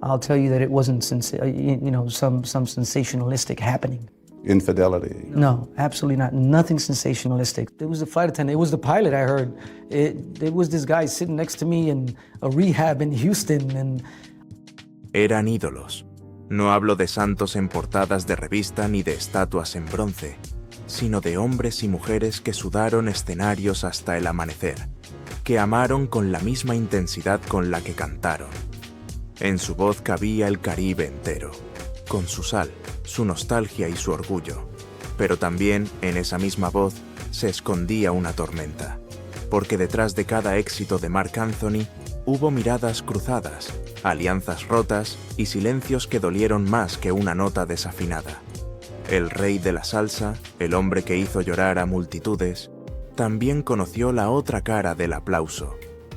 I'll tell you that it wasn't some sensationalistic happening. Infidelity. No, absolutely not. Nothing sensationalistic. It was the flight attendant. It was the pilot, I heard. It was this guy sitting next to me in a rehab in Houston. Eran ídolos. No hablo de santos en portadas de revista ni de estatuas en bronce, sino de hombres y mujeres que sudaron escenarios hasta el amanecer, que amaron con la misma intensidad con la que cantaron. En su voz cabía el Caribe entero, con su sal, su nostalgia y su orgullo. Pero también, en esa misma voz, se escondía una tormenta, porque detrás de cada éxito de Marc Anthony hubo miradas cruzadas, alianzas rotas y silencios que dolieron más que una nota desafinada. El rey de la salsa, el hombre que hizo llorar a multitudes, también conoció la otra cara del aplauso,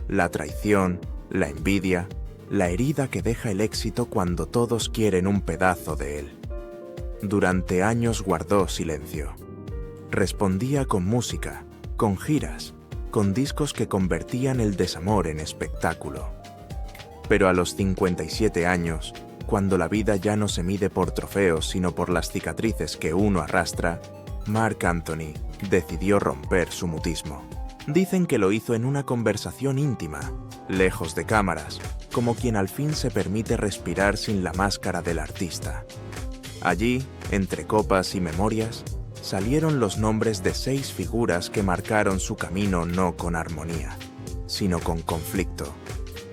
la traición, la envidia, la herida que deja el éxito cuando todos quieren un pedazo de él. Durante años guardó silencio. Respondía con música, con giras, con discos que convertían el desamor en espectáculo. Pero a los 57 años, cuando la vida ya no se mide por trofeos sino por las cicatrices que uno arrastra, Marc Anthony decidió romper su mutismo. Dicen que lo hizo en una conversación íntima, lejos de cámaras, como quien al fin se permite respirar sin la máscara del artista. Allí, entre copas y memorias, salieron los nombres de 6 figuras que marcaron su camino no con armonía, sino con conflicto.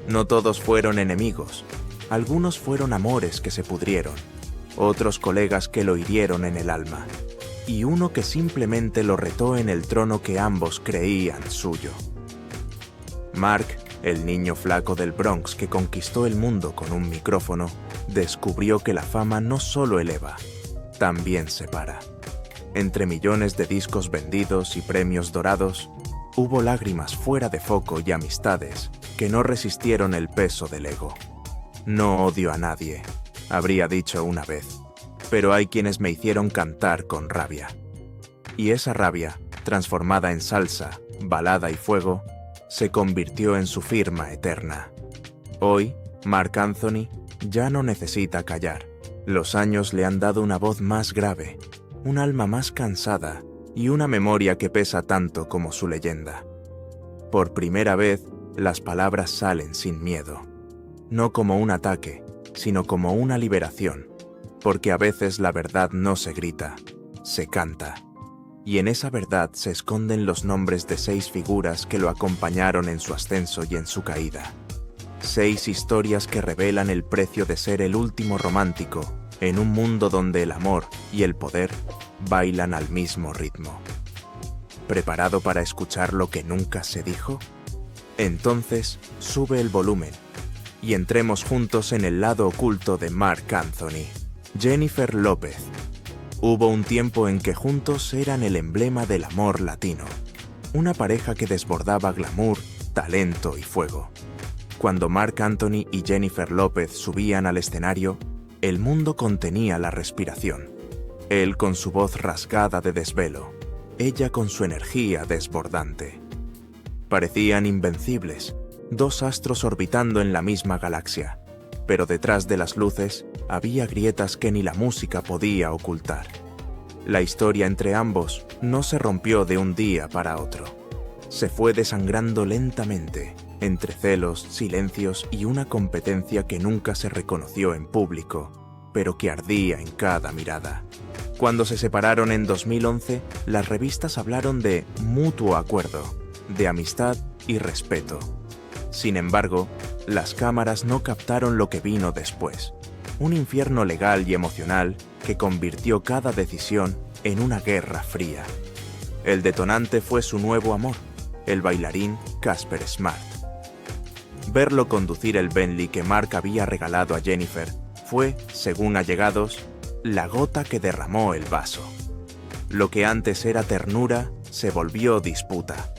No todos fueron enemigos, algunos fueron amores que se pudrieron, otros colegas que lo hirieron en el alma, y uno que simplemente lo retó en el trono que ambos creían suyo. Marc, el niño flaco del Bronx que conquistó el mundo con un micrófono, descubrió que la fama no solo eleva, también separa. Entre millones de discos vendidos y premios dorados, hubo lágrimas fuera de foco y amistades que no resistieron el peso del ego. No odio a nadie, habría dicho una vez, pero hay quienes me hicieron cantar con rabia. Y esa rabia, transformada en salsa, balada y fuego, se convirtió en su firma eterna. Hoy, Marc Anthony ya no necesita callar. Los años le han dado una voz más grave, un alma más cansada y una memoria que pesa tanto como su leyenda. Por primera vez, las palabras salen sin miedo. No como un ataque, sino como una liberación, porque a veces la verdad no se grita, se canta. Y en esa verdad se esconden los nombres de 6 figuras que lo acompañaron en su ascenso y en su caída. 6 historias que revelan el precio de ser el último romántico en un mundo donde el amor y el poder bailan al mismo ritmo. ¿Preparado para escuchar lo que nunca se dijo? Entonces, sube el volumen y entremos juntos en el lado oculto de Marc Anthony. Jennifer López. Hubo un tiempo en que juntos eran el emblema del amor latino, una pareja que desbordaba glamour, talento y fuego. Cuando Marc Anthony y Jennifer López subían al escenario, el mundo contenía la respiración. Él con su voz rasgada de desvelo, ella con su energía desbordante. Parecían invencibles, 2 astros orbitando en la misma galaxia, pero detrás de las luces había grietas que ni la música podía ocultar. La historia entre ambos no se rompió de un día para otro. Se fue desangrando lentamente, entre celos, silencios y una competencia que nunca se reconoció en público, pero que ardía en cada mirada. Cuando se separaron en 2011, las revistas hablaron de mutuo acuerdo, de amistad y respeto. Sin embargo, las cámaras no captaron lo que vino después, un infierno legal y emocional que convirtió cada decisión en una guerra fría. El detonante fue su nuevo amor, el bailarín Casper Smart. Verlo conducir el Bentley que Marc había regalado a Jennifer fue, según allegados, la gota que derramó el vaso. Lo que antes era ternura se volvió disputa.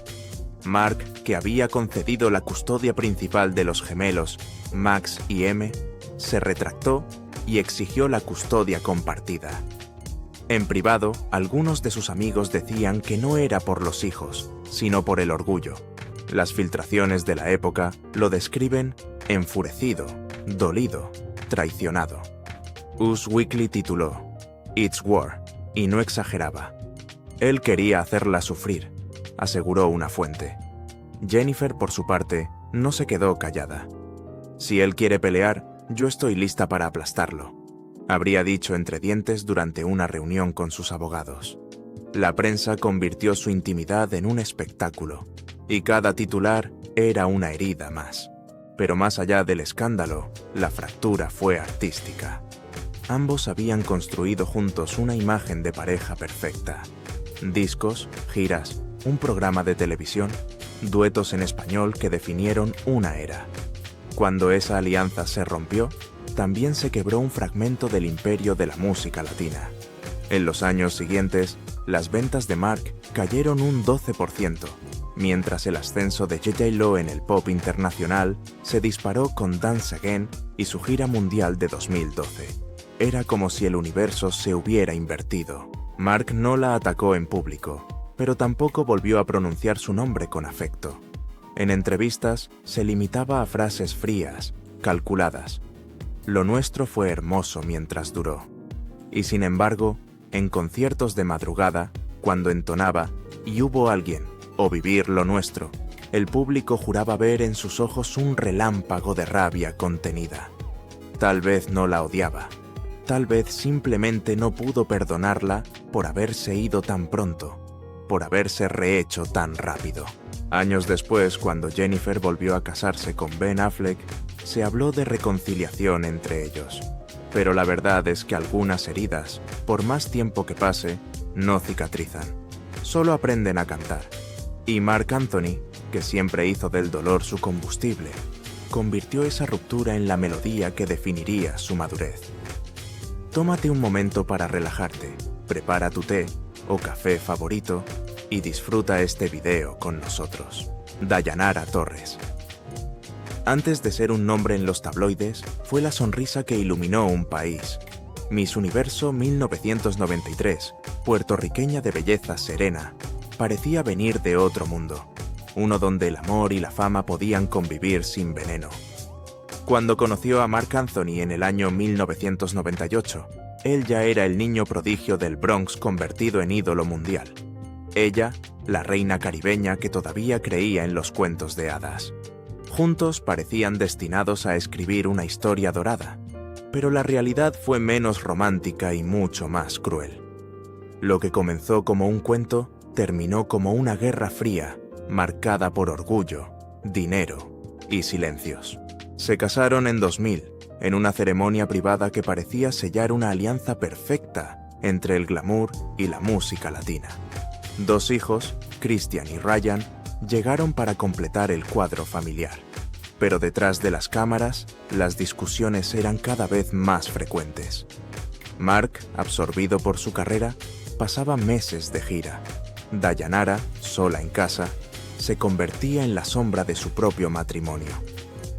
Marc, que había concedido la custodia principal de los gemelos, Max y M, se retractó y exigió la custodia compartida. En privado, algunos de sus amigos decían que no era por los hijos, sino por el orgullo. Las filtraciones de la época lo describen enfurecido, dolido, traicionado. Us Weekly tituló It's War, y no exageraba. Él quería hacerla sufrir, aseguró una fuente. Jennifer, por su parte, no se quedó callada. Si él quiere pelear, yo estoy lista para aplastarlo, habría dicho entre dientes durante una reunión con sus abogados. La prensa convirtió su intimidad en un espectáculo, y cada titular era una herida más. Pero más allá del escándalo, la fractura fue artística. Ambos habían construido juntos una imagen de pareja perfecta. Discos, giras, un programa de televisión, duetos en español que definieron una era. Cuando esa alianza se rompió, también se quebró un fragmento del imperio de la música latina. En los años siguientes, las ventas de Mark cayeron un 12%, mientras el ascenso de J.Lo en el pop internacional se disparó con Dance Again y su gira mundial de 2012. Era como si el universo se hubiera invertido. Mark no la atacó en público, pero tampoco volvió a pronunciar su nombre con afecto. En entrevistas se limitaba a frases frías, calculadas. Lo nuestro fue hermoso mientras duró. Y sin embargo, en conciertos de madrugada, cuando entonaba "Y hubo alguien" o "Vivir lo nuestro", el público juraba ver en sus ojos un relámpago de rabia contenida. Tal vez no la odiaba. Tal vez simplemente no pudo perdonarla por haberse ido tan pronto, por haberse rehecho tan rápido. Años después, cuando Jennifer volvió a casarse con Ben Affleck, se habló de reconciliación entre ellos. Pero la verdad es que algunas heridas, por más tiempo que pase, no cicatrizan. Solo aprenden a cantar. Y Marc Anthony, que siempre hizo del dolor su combustible, convirtió esa ruptura en la melodía que definiría su madurez. Tómate un momento para relajarte, prepara tu té o café favorito y disfruta este video con nosotros. Dayanara Torres. Antes de ser un nombre en los tabloides, fue la sonrisa que iluminó un país. Miss Universo 1993, puertorriqueña de belleza serena, parecía venir de otro mundo, uno donde el amor y la fama podían convivir sin veneno. Cuando conoció a Marc Anthony en el año 1998, él ya era el niño prodigio del Bronx convertido en ídolo mundial. Ella, la reina caribeña que todavía creía en los cuentos de hadas. Juntos parecían destinados a escribir una historia dorada, pero la realidad fue menos romántica y mucho más cruel. Lo que comenzó como un cuento terminó como una guerra fría, marcada por orgullo, dinero y silencios. Se casaron en 2000, en una ceremonia privada que parecía sellar una alianza perfecta entre el glamour y la música latina. 2 hijos, Christian y Ryan, llegaron para completar el cuadro familiar. Pero detrás de las cámaras, las discusiones eran cada vez más frecuentes. Marc, absorbido por su carrera, pasaba meses de gira. Dayanara, sola en casa, se convertía en la sombra de su propio matrimonio.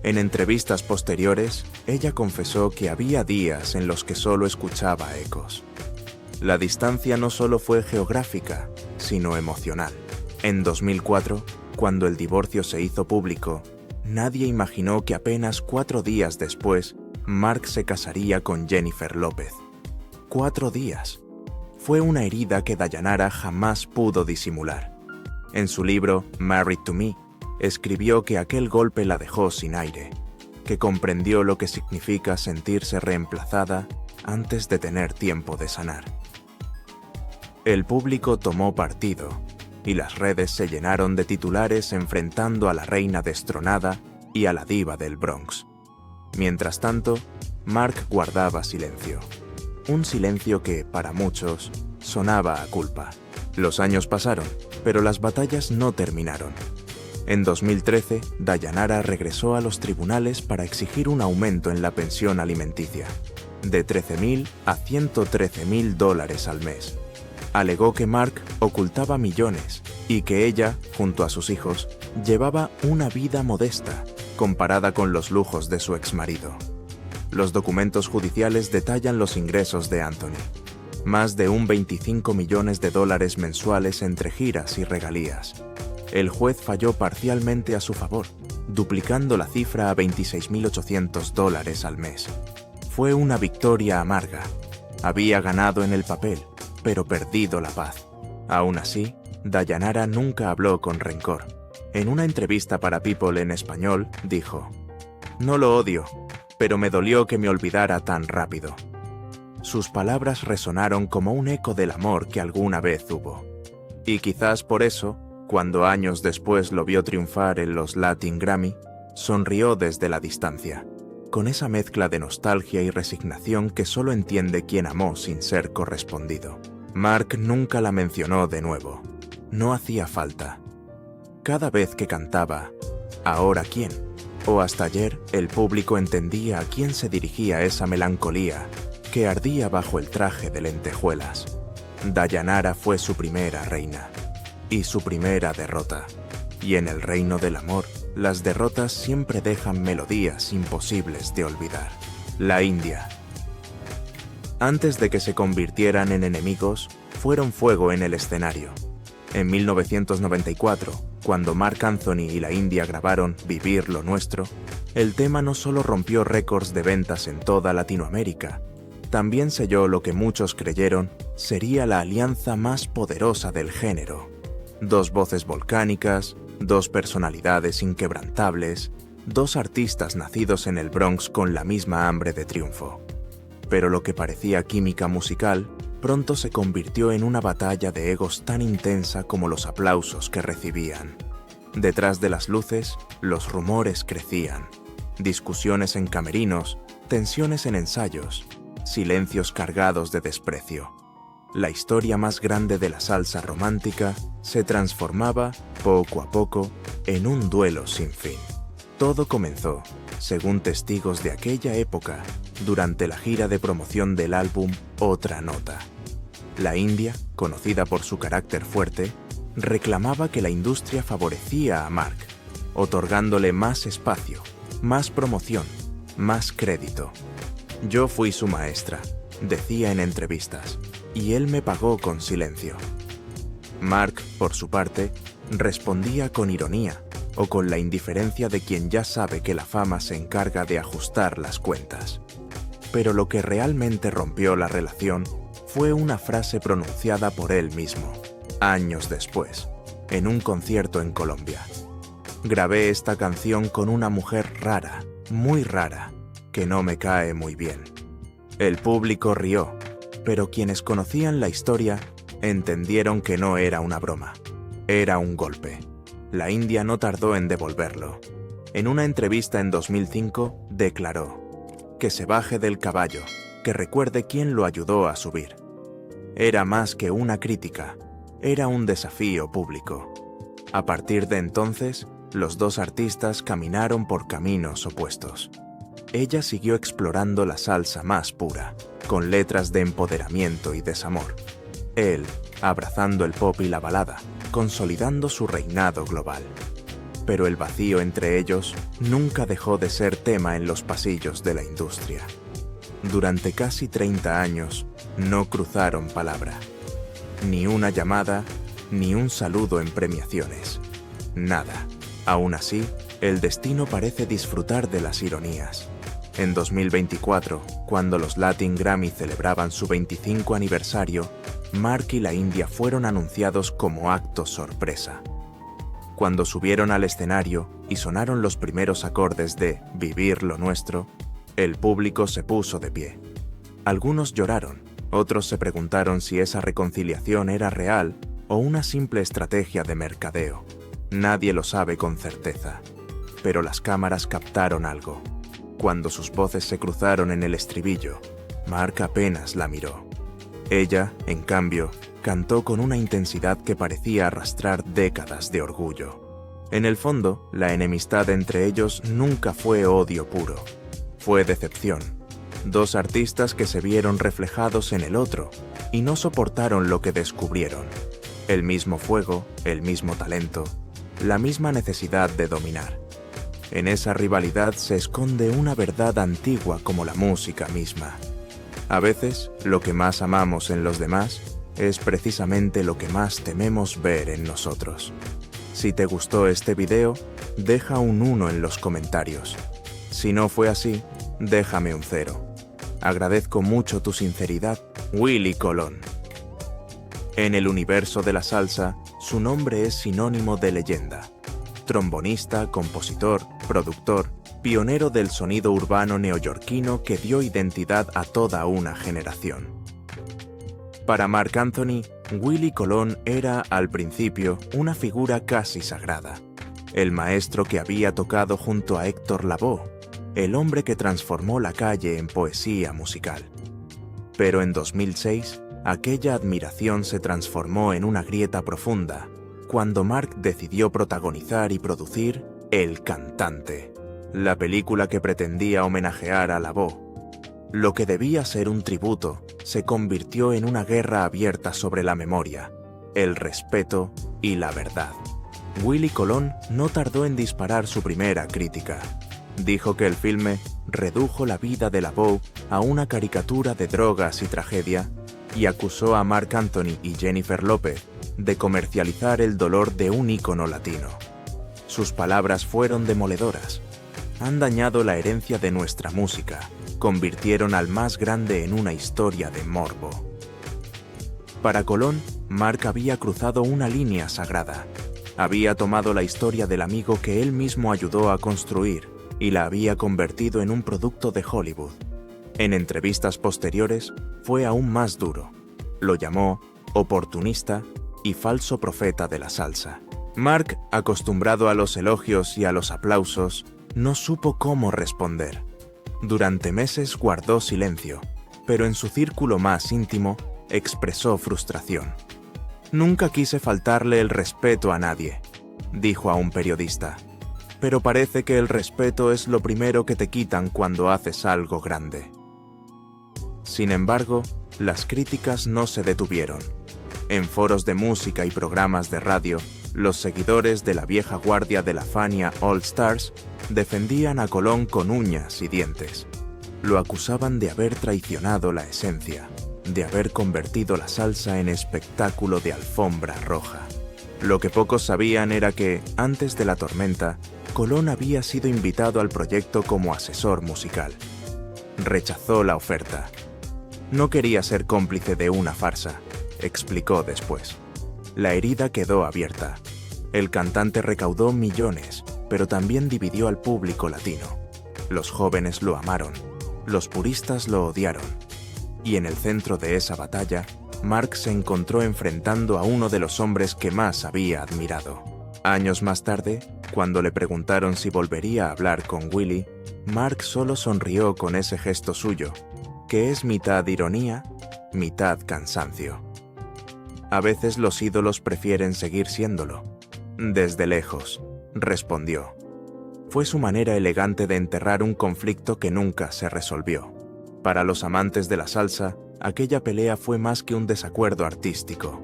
En entrevistas posteriores, ella confesó que había días en los que solo escuchaba ecos. La distancia no solo fue geográfica, sino emocional. En 2004, cuando el divorcio se hizo público, nadie imaginó que apenas 4 días después, Marc se casaría con Jennifer López. 4 días. Fue una herida que Dayanara jamás pudo disimular. En su libro Married to Me, escribió que aquel golpe la dejó sin aire, que comprendió lo que significa sentirse reemplazada antes de tener tiempo de sanar. El público tomó partido, y las redes se llenaron de titulares enfrentando a la reina destronada y a la diva del Bronx. Mientras tanto, Marc guardaba silencio. Un silencio que, para muchos, sonaba a culpa. Los años pasaron, pero las batallas no terminaron. En 2013, Dayanara regresó a los tribunales para exigir un aumento en la pensión alimenticia, de $13,000 a $113,000 al mes. Alegó que Marc ocultaba millones y que ella, junto a sus hijos, llevaba una vida modesta comparada con los lujos de su exmarido. Los documentos judiciales detallan los ingresos de Anthony. Más de $25 millones mensuales entre giras y regalías. El juez falló parcialmente a su favor, duplicando la cifra a $26,800 al mes. Fue una victoria amarga. Había ganado en el papel, pero perdido la paz. Aún así, Dayanara nunca habló con rencor. En una entrevista para People en español, dijo: «No lo odio, pero me dolió que me olvidara tan rápido». Sus palabras resonaron como un eco del amor que alguna vez hubo. Y quizás por eso, cuando años después lo vio triunfar en los Latin Grammy, sonrió desde la distancia, con esa mezcla de nostalgia y resignación que solo entiende quien amó sin ser correspondido. Mark nunca la mencionó de nuevo. No hacía falta. Cada vez que cantaba «¿Ahora quién?», o «Hasta ayer», el público entendía a quién se dirigía esa melancolía que ardía bajo el traje de lentejuelas. Dayanara fue su primera reina y su primera derrota. Y en el reino del amor, las derrotas siempre dejan melodías imposibles de olvidar. La India. Antes de que se convirtieran en enemigos, fueron fuego en el escenario. En 1994, cuando Marc Anthony y la India grabaron Vivir lo Nuestro, el tema no solo rompió récords de ventas en toda Latinoamérica, también selló lo que muchos creyeron sería la alianza más poderosa del género. Dos voces volcánicas, dos personalidades inquebrantables, dos artistas nacidos en el Bronx con la misma hambre de triunfo. Pero lo que parecía química musical pronto se convirtió en una batalla de egos tan intensa como los aplausos que recibían. Detrás de las luces, los rumores crecían. Discusiones en camerinos, tensiones en ensayos, silencios cargados de desprecio. La historia más grande de la salsa romántica se transformaba, poco a poco, en un duelo sin fin. Todo comenzó, según testigos de aquella época, durante la gira de promoción del álbum Otra Nota. La India, conocida por su carácter fuerte, reclamaba que la industria favorecía a Mark, otorgándole más espacio, más promoción, más crédito. «Yo fui su maestra», decía en entrevistas, «y él me pagó con silencio». Mark, por su parte, respondía con ironía o con la indiferencia de quien ya sabe que la fama se encarga de ajustar las cuentas. Pero lo que realmente rompió la relación fue una frase pronunciada por él mismo, años después, en un concierto en Colombia. «Grabé esta canción con una mujer rara, muy rara, que no me cae muy bien». El público rió, pero quienes conocían la historia entendieron que no era una broma, era un golpe. La India no tardó en devolverlo. En una entrevista en 2005 declaró: «Que se baje del caballo, que recuerde quién lo ayudó a subir». Era más que una crítica, era un desafío público. A partir de entonces, los dos artistas caminaron por caminos opuestos. Ella siguió explorando la salsa más pura, con letras de empoderamiento y desamor. Él, abrazando el pop y la balada, consolidando su reinado global. Pero el vacío entre ellos nunca dejó de ser tema en los pasillos de la industria. Durante casi 30 años, no cruzaron palabra. Ni una llamada, ni un saludo en premiaciones. Nada. Aún así, el destino parece disfrutar de las ironías. En 2024, cuando los Latin Grammy celebraban su 25 aniversario, Mark y la India fueron anunciados como acto sorpresa. Cuando subieron al escenario y sonaron los primeros acordes de Vivir lo Nuestro, el público se puso de pie. Algunos lloraron, otros se preguntaron si esa reconciliación era real o una simple estrategia de mercadeo. Nadie lo sabe con certeza, pero las cámaras captaron algo. Cuando sus voces se cruzaron en el estribillo, Mark apenas la miró. Ella, en cambio, cantó con una intensidad que parecía arrastrar décadas de orgullo. En el fondo, la enemistad entre ellos nunca fue odio puro. Fue decepción. Dos artistas que se vieron reflejados en el otro y no soportaron lo que descubrieron. El mismo fuego, el mismo talento, la misma necesidad de dominar. En esa rivalidad se esconde una verdad antigua como la música misma. A veces, lo que más amamos en los demás es precisamente lo que más tememos ver en nosotros. Si te gustó este video, deja un 1 en los comentarios. Si no fue así, déjame un 0. Agradezco mucho tu sinceridad, Willie Colón. En el universo de la salsa, su nombre es sinónimo de leyenda. Trombonista, compositor, productor, pionero del sonido urbano neoyorquino que dio identidad a toda una generación. Para Marc Anthony, Willie Colón era, al principio, una figura casi sagrada. El maestro que había tocado junto a Héctor Lavoe, el hombre que transformó la calle en poesía musical. Pero en 2006, aquella admiración se transformó en una grieta profunda, cuando Marc decidió protagonizar y producir El Cantante, la película que pretendía homenajear a Lavoe. Lo que debía ser un tributo se convirtió en una guerra abierta sobre la memoria, el respeto y la verdad. Willie Colón no tardó en disparar su primera crítica. Dijo que el filme redujo la vida de Lavoe a una caricatura de drogas y tragedia y acusó a Marc Anthony y Jennifer López de comercializar el dolor de un ícono latino. Sus palabras fueron demoledoras. Han dañado la herencia de nuestra música, convirtieron al más grande en una historia de morbo. Para Colón, Marc había cruzado una línea sagrada. Había tomado la historia del amigo que él mismo ayudó a construir y la había convertido en un producto de Hollywood. En entrevistas posteriores, fue aún más duro. Lo llamó oportunista y falso profeta de la salsa. Marc, acostumbrado a los elogios y a los aplausos, no supo cómo responder. Durante meses guardó silencio, pero en su círculo más íntimo expresó frustración. «Nunca quise faltarle el respeto a nadie», dijo a un periodista. «Pero parece que el respeto es lo primero que te quitan cuando haces algo grande». Sin embargo, las críticas no se detuvieron. En foros de música y programas de radio, los seguidores de la vieja guardia de la Fania All Stars defendían a Colón con uñas y dientes. Lo acusaban de haber traicionado la esencia, de haber convertido la salsa en espectáculo de alfombra roja. Lo que pocos sabían era que, antes de la tormenta, Colón había sido invitado al proyecto como asesor musical. Rechazó la oferta. No quería ser cómplice de una farsa, explicó después. La herida quedó abierta. El cantante recaudó millones, pero también dividió al público latino. Los jóvenes lo amaron, los puristas lo odiaron. Y en el centro de esa batalla, Marc se encontró enfrentando a uno de los hombres que más había admirado. Años más tarde, cuando le preguntaron si volvería a hablar con Willie, Marc solo sonrió con ese gesto suyo, que es mitad ironía, mitad cansancio. A veces los ídolos prefieren seguir siéndolo. Desde lejos, respondió. Fue su manera elegante de enterrar un conflicto que nunca se resolvió. Para los amantes de la salsa, aquella pelea fue más que un desacuerdo artístico.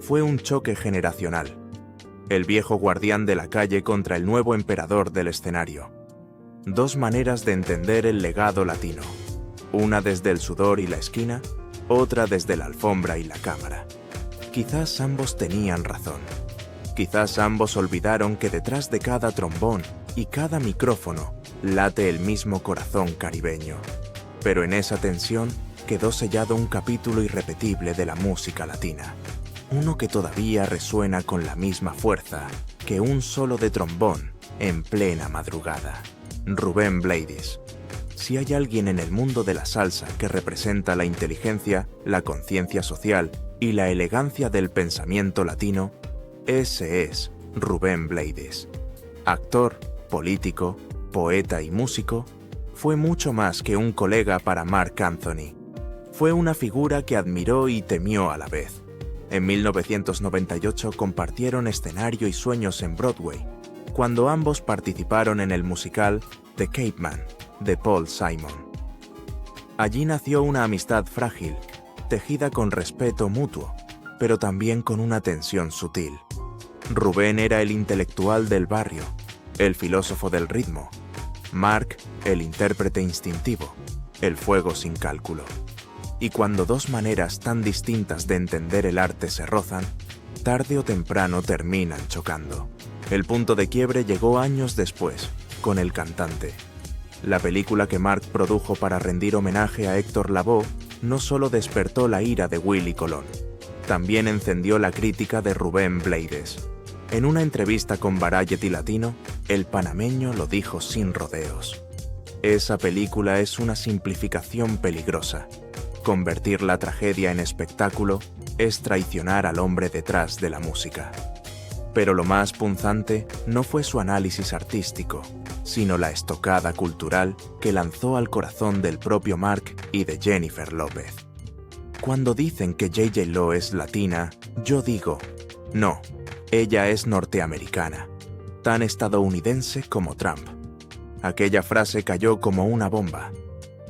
Fue un choque generacional. El viejo guardián de la calle contra el nuevo emperador del escenario. Dos maneras de entender el legado latino. Una desde el sudor y la esquina, otra desde la alfombra y la cámara. Quizás ambos tenían razón. Quizás ambos olvidaron que detrás de cada trombón y cada micrófono late el mismo corazón caribeño. Pero en esa tensión quedó sellado un capítulo irrepetible de la música latina. Uno que todavía resuena con la misma fuerza que un solo de trombón en plena madrugada. Rubén Blades. Si hay alguien en el mundo de la salsa que representa la inteligencia, la conciencia social y la elegancia del pensamiento latino, ese es Rubén Blades. Actor, político, poeta y músico, fue mucho más que un colega para Marc Anthony. Fue una figura que admiró y temió a la vez. En 1998 compartieron escenario y sueños en Broadway, cuando ambos participaron en el musical The Capeman, de Paul Simon. Allí nació una amistad frágil, tejida con respeto mutuo, pero también con una tensión sutil. Rubén era el intelectual del barrio, el filósofo del ritmo. Marc, el intérprete instintivo, el fuego sin cálculo. Y cuando dos maneras tan distintas de entender el arte se rozan, tarde o temprano terminan chocando. El punto de quiebre llegó años después, con El Cantante. La película que Mark produjo para rendir homenaje a Héctor Lavoe no solo despertó la ira de Willy Colón, también encendió la crítica de Rubén Blades. En una entrevista con Variety Latino, el panameño lo dijo sin rodeos. Esa película es una simplificación peligrosa. Convertir la tragedia en espectáculo es traicionar al hombre detrás de la música. Pero lo más punzante no fue su análisis artístico, sino la estocada cultural que lanzó al corazón del propio Mark y de Jennifer López. Cuando dicen que J.J. Lo es latina, yo digo, no, ella es norteamericana, tan estadounidense como Trump. Aquella frase cayó como una bomba.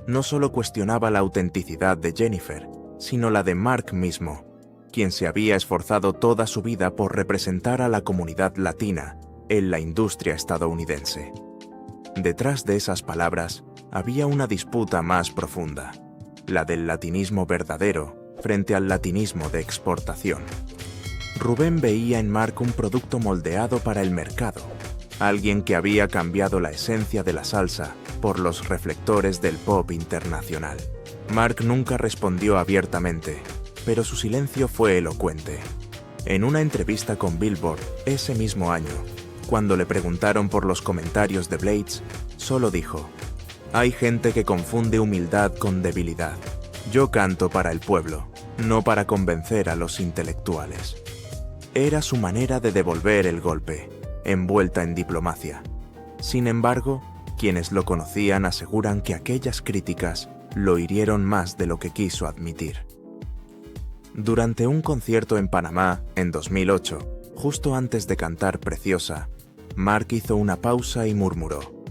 No solo cuestionaba la autenticidad de Jennifer, sino la de Mark mismo, quien se había esforzado toda su vida por representar a la comunidad latina en la industria estadounidense. Detrás de esas palabras había una disputa más profunda, la del latinismo verdadero frente al latinismo de exportación. Rubén veía en Mark un producto moldeado para el mercado, alguien que había cambiado la esencia de la salsa por los reflectores del pop internacional. Mark nunca respondió abiertamente, pero su silencio fue elocuente. En una entrevista con Billboard ese mismo año, cuando le preguntaron por los comentarios de Blades, solo dijo: «Hay gente que confunde humildad con debilidad. Yo canto para el pueblo, no para convencer a los intelectuales». Era su manera de devolver el golpe, envuelta en diplomacia. Sin embargo, quienes lo conocían aseguran que aquellas críticas lo hirieron más de lo que quiso admitir. Durante un concierto en Panamá, en 2008, justo antes de cantar Preciosa, Mark hizo una pausa y murmuró: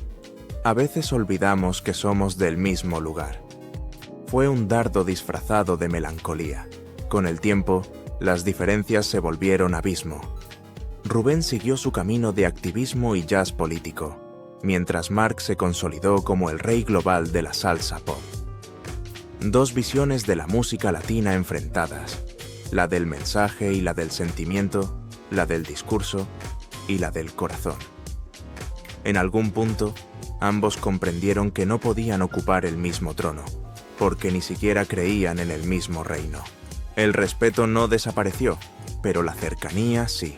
«A veces olvidamos que somos del mismo lugar». Fue un dardo disfrazado de melancolía. Con el tiempo, las diferencias se volvieron abismo. Rubén siguió su camino de activismo y jazz político, mientras Mark se consolidó como el rey global de la salsa pop. Dos visiones de la música latina enfrentadas, la del mensaje y la del sentimiento, la del discurso y la del corazón. En algún punto, ambos comprendieron que no podían ocupar el mismo trono, porque ni siquiera creían en el mismo reino. El respeto no desapareció, pero la cercanía sí.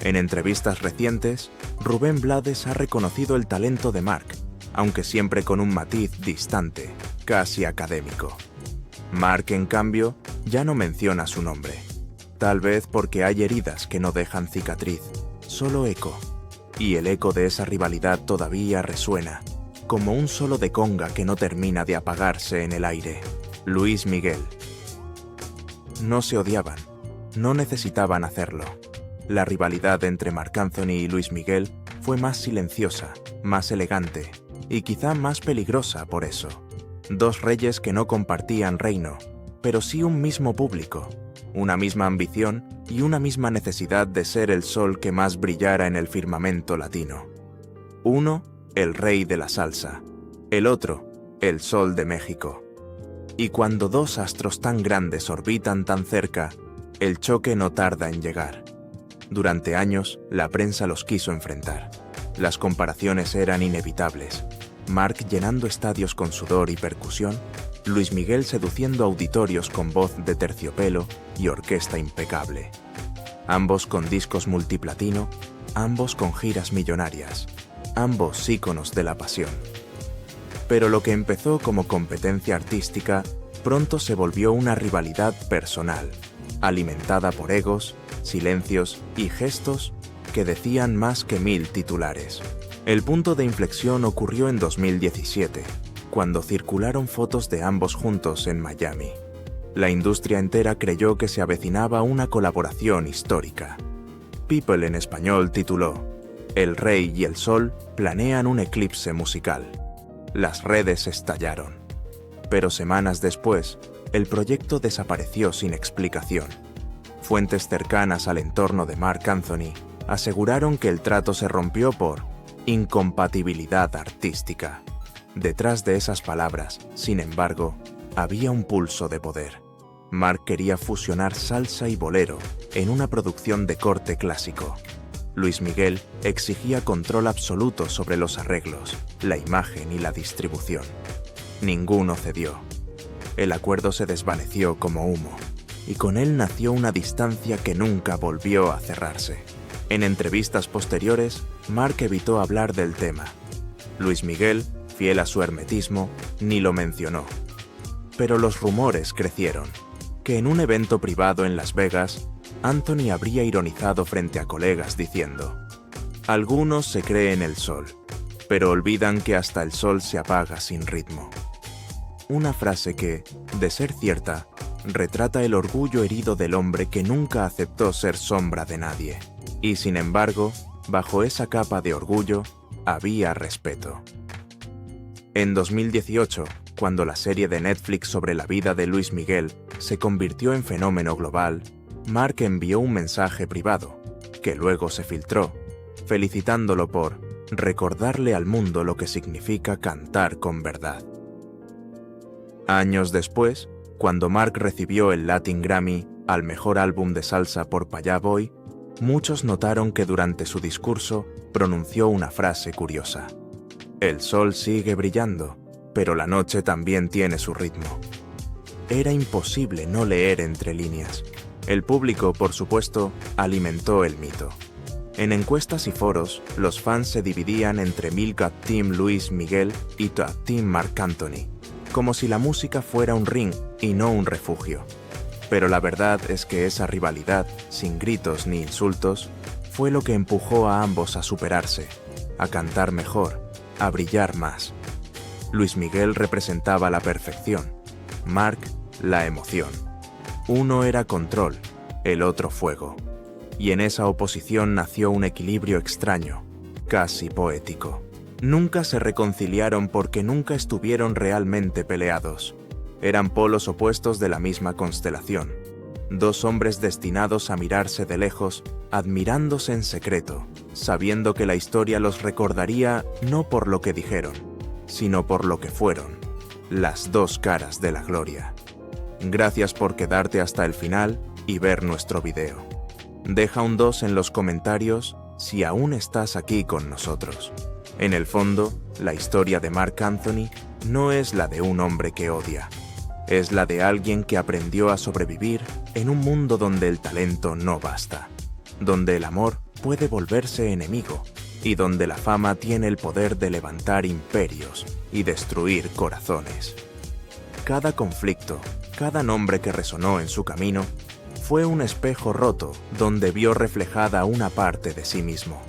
En entrevistas recientes, Rubén Blades ha reconocido el talento de Mark, aunque siempre con un matiz distante, casi académico. Mark, en cambio, ya no menciona su nombre. Tal vez porque hay heridas que no dejan cicatriz, solo eco. Y el eco de esa rivalidad todavía resuena, como un solo de conga que no termina de apagarse en el aire. Luis Miguel. No se odiaban, no necesitaban hacerlo. La rivalidad entre Marc Anthony y Luis Miguel fue más silenciosa, más elegante y quizá más peligrosa por eso. Dos reyes que no compartían reino, pero sí un mismo público, una misma ambición y una misma necesidad de ser el sol que más brillara en el firmamento latino. Uno, el rey de la salsa; el otro, el sol de México. Y cuando dos astros tan grandes orbitan tan cerca, el choque no tarda en llegar. Durante años, la prensa los quiso enfrentar. Las comparaciones eran inevitables. Mark llenando estadios con sudor y percusión, Luis Miguel seduciendo auditorios con voz de terciopelo y orquesta impecable. Ambos con discos multiplatino, ambos con giras millonarias, ambos íconos de la pasión. Pero lo que empezó como competencia artística pronto se volvió una rivalidad personal, alimentada por egos, silencios y gestos que decían más que 1000 titulares. El punto de inflexión ocurrió en 2017, cuando circularon fotos de ambos juntos en Miami. La industria entera creyó que se avecinaba una colaboración histórica. People en español tituló: «El Rey y el Sol planean un eclipse musical». Las redes estallaron. Pero semanas después, el proyecto desapareció sin explicación. Fuentes cercanas al entorno de Marc Anthony aseguraron que el trato se rompió por incompatibilidad artística. Detrás de esas palabras, sin embargo, había un pulso de poder. Marc quería fusionar salsa y bolero en una producción de corte clásico. Luis Miguel exigía control absoluto sobre los arreglos, la imagen y la distribución. Ninguno cedió. El acuerdo se desvaneció como humo, y con él nació una distancia que nunca volvió a cerrarse. En entrevistas posteriores, Mark evitó hablar del tema. Luis Miguel, fiel a su hermetismo, ni lo mencionó. Pero los rumores crecieron, que en un evento privado en Las Vegas, Anthony habría ironizado frente a colegas diciendo: «Algunos se creen el sol, pero olvidan que hasta el sol se apaga sin ritmo». Una frase que, de ser cierta, retrata el orgullo herido del hombre que nunca aceptó ser sombra de nadie. Y sin embargo, bajo esa capa de orgullo, había respeto. En 2018, cuando la serie de Netflix sobre la vida de Luis Miguel se convirtió en fenómeno global, Mark envió un mensaje privado, que luego se filtró, felicitándolo por recordarle al mundo lo que significa cantar con verdad. Años después, cuando Mark recibió el Latin Grammy al mejor álbum de salsa por Paya Boy, muchos notaron que durante su discurso pronunció una frase curiosa: «El sol sigue brillando, pero la noche también tiene su ritmo». Era imposible no leer entre líneas. El público, por supuesto, alimentó el mito. En encuestas y foros, los fans se dividían entre Milk Team Luis Miguel y Team Marc Anthony, como si la música fuera un ring y no un refugio. Pero la verdad es que esa rivalidad, sin gritos ni insultos, fue lo que empujó a ambos a superarse, a cantar mejor, a brillar más. Luis Miguel representaba la perfección, Marc la emoción. Uno era control, el otro fuego. Y en esa oposición nació un equilibrio extraño, casi poético. Nunca se reconciliaron porque nunca estuvieron realmente peleados. Eran polos opuestos de la misma constelación. Dos hombres destinados a mirarse de lejos, admirándose en secreto, sabiendo que la historia los recordaría no por lo que dijeron, sino por lo que fueron, las dos caras de la gloria. Gracias por quedarte hasta el final y ver nuestro video. Deja un 2 en los comentarios si aún estás aquí con nosotros. En el fondo, la historia de Marc Anthony no es la de un hombre que odia. Es la de alguien que aprendió a sobrevivir en un mundo donde el talento no basta, donde el amor puede volverse enemigo y donde la fama tiene el poder de levantar imperios y destruir corazones. Cada conflicto, cada nombre que resonó en su camino, fue un espejo roto donde vio reflejada una parte de sí mismo.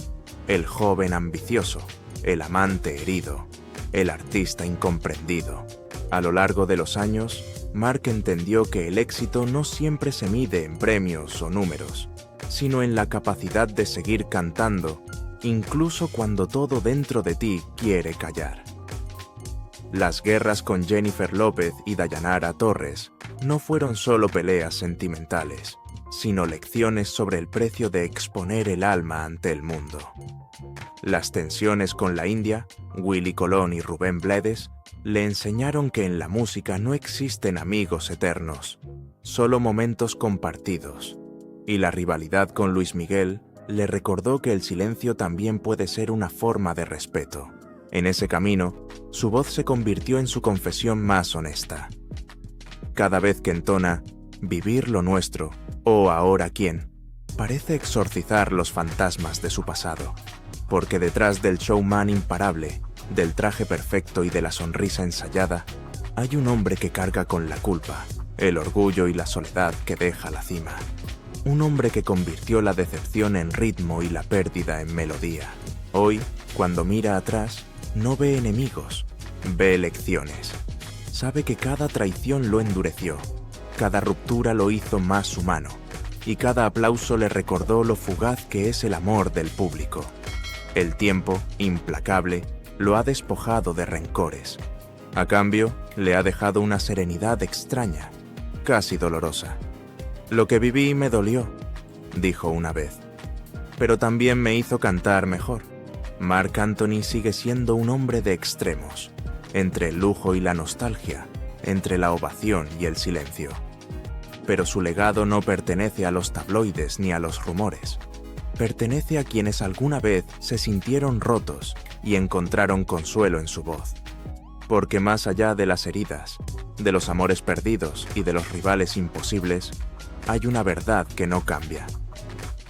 El joven ambicioso, el amante herido, el artista incomprendido. A lo largo de los años, Marc entendió que el éxito no siempre se mide en premios o números, sino en la capacidad de seguir cantando, incluso cuando todo dentro de ti quiere callar. Las guerras con Jennifer López y Dayanara Torres no fueron solo peleas sentimentales, sino lecciones sobre el precio de exponer el alma ante el mundo. Las tensiones con la India, Willy Colón y Rubén Blades, le enseñaron que en la música no existen amigos eternos, solo momentos compartidos. Y la rivalidad con Luis Miguel le recordó que el silencio también puede ser una forma de respeto. En ese camino, su voz se convirtió en su confesión más honesta. Cada vez que entona «Vivir lo nuestro» o «Ahora quién», parece exorcizar los fantasmas de su pasado, porque detrás del showman imparable, del traje perfecto y de la sonrisa ensayada, hay un hombre que carga con la culpa, el orgullo y la soledad que deja la cima. Un hombre que convirtió la decepción en ritmo y la pérdida en melodía. Hoy, cuando mira atrás, no ve enemigos, ve lecciones. Sabe que cada traición lo endureció, cada ruptura lo hizo más humano, y cada aplauso le recordó lo fugaz que es el amor del público. El tiempo, implacable, lo ha despojado de rencores. A cambio, le ha dejado una serenidad extraña, casi dolorosa. «Lo que viví me dolió», dijo una vez, «pero también me hizo cantar mejor». Marc Anthony sigue siendo un hombre de extremos, entre el lujo y la nostalgia, entre la ovación y el silencio. Pero su legado no pertenece a los tabloides ni a los rumores. pertenece a quienes alguna vez se sintieron rotos y encontraron consuelo en su voz. Porque más allá de las heridas, de los amores perdidos y de los rivales imposibles, hay una verdad que no cambia.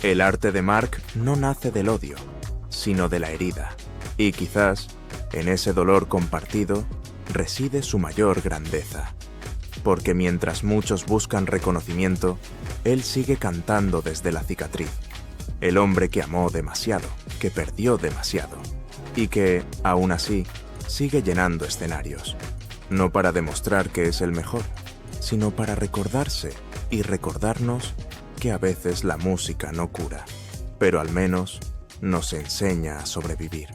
El arte de Mark no nace del odio, sino de la herida. Y quizás, en ese dolor compartido, reside su mayor grandeza. Porque mientras muchos buscan reconocimiento, él sigue cantando desde la cicatriz. El hombre que amó demasiado, que perdió demasiado, y que, aún así, sigue llenando escenarios. No para demostrar que es el mejor, sino para recordarse y recordarnos que a veces la música no cura, pero al menos nos enseña a sobrevivir.